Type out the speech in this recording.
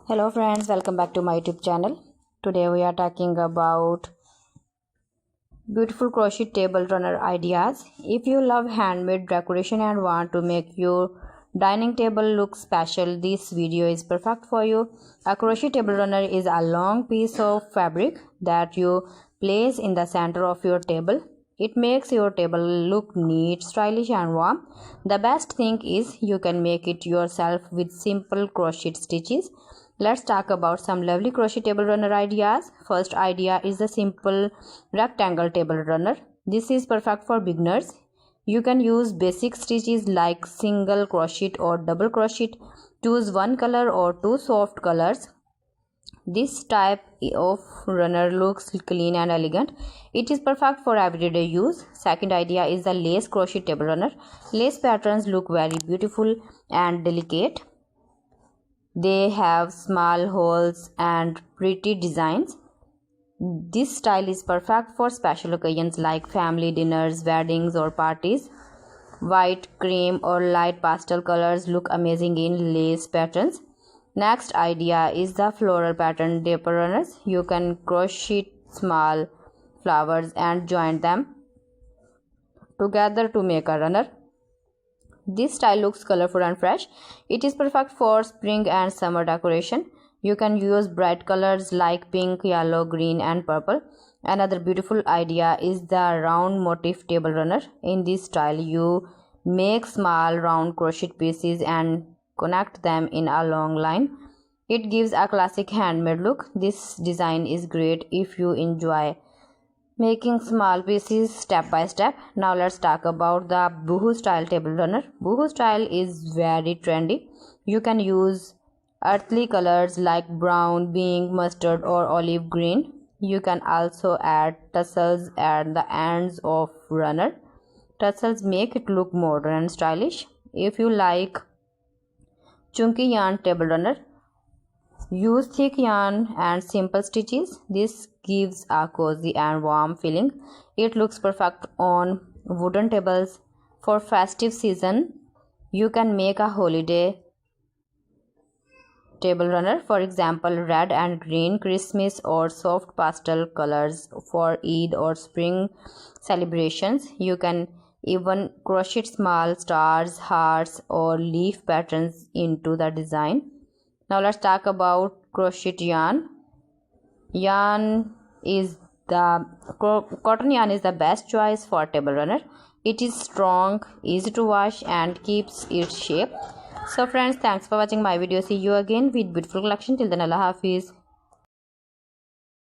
Hello friends, welcome back to my YouTube channel. Today we are talking about beautiful crochet table runner ideas. If you love handmade decoration and want to make your dining table look special, this video is perfect for you. A crochet table runner is a long piece of fabric that you place in the center of your table. It makes your table look neat, stylish and warm. The best thing is you can make it yourself with simple crochet stitches. Let's talk about some lovely crochet table runner ideas. First idea is the simple rectangle table runner. This is perfect for beginners. You can use basic stitches like single crochet or double crochet. Choose one color or two soft colors. This type of runner looks clean and elegant. It is perfect for everyday use. Second idea is the lace crochet table runner. Lace patterns look very beautiful and delicate. They have small holes and pretty designs. This style is perfect for special occasions like family dinners, weddings or parties. White, cream or light pastel colors look amazing in lace patterns. Next idea is the floral pattern table runners. You can crochet small flowers and join them together to make a runner. This style looks colorful and fresh. It is perfect for spring and summer decoration. You can use bright colors like pink, yellow, green and purple. Another beautiful idea is the round motif table runner. In this style, you make small round crochet pieces and connect them in a long line. It gives a classic handmade look. This design is great if you enjoy making small pieces step by step. Now let's talk about the boohoo style table runner. Boohoo style is very trendy. You can use earthly colors like brown, pink, mustard or olive green. You can also add tassels at the ends of runner. Tassels make it look modern and stylish. If you like chunky yarn table runner, use thick yarn and simple stitches. This gives a cozy and warm feeling. It looks perfect on wooden tables. For festive season, you can make a holiday table runner. For example, red and green Christmas or soft pastel colors for Eid or spring celebrations. You can even crochet small stars, hearts or leaf patterns into the design. Now let's talk about crochet yarn. Cotton yarn is the best choice for table runner. It is strong, easy to wash and keeps its shape. So friends, thanks for watching my video. See you again with beautiful collection. Till then, Allah Hafiz.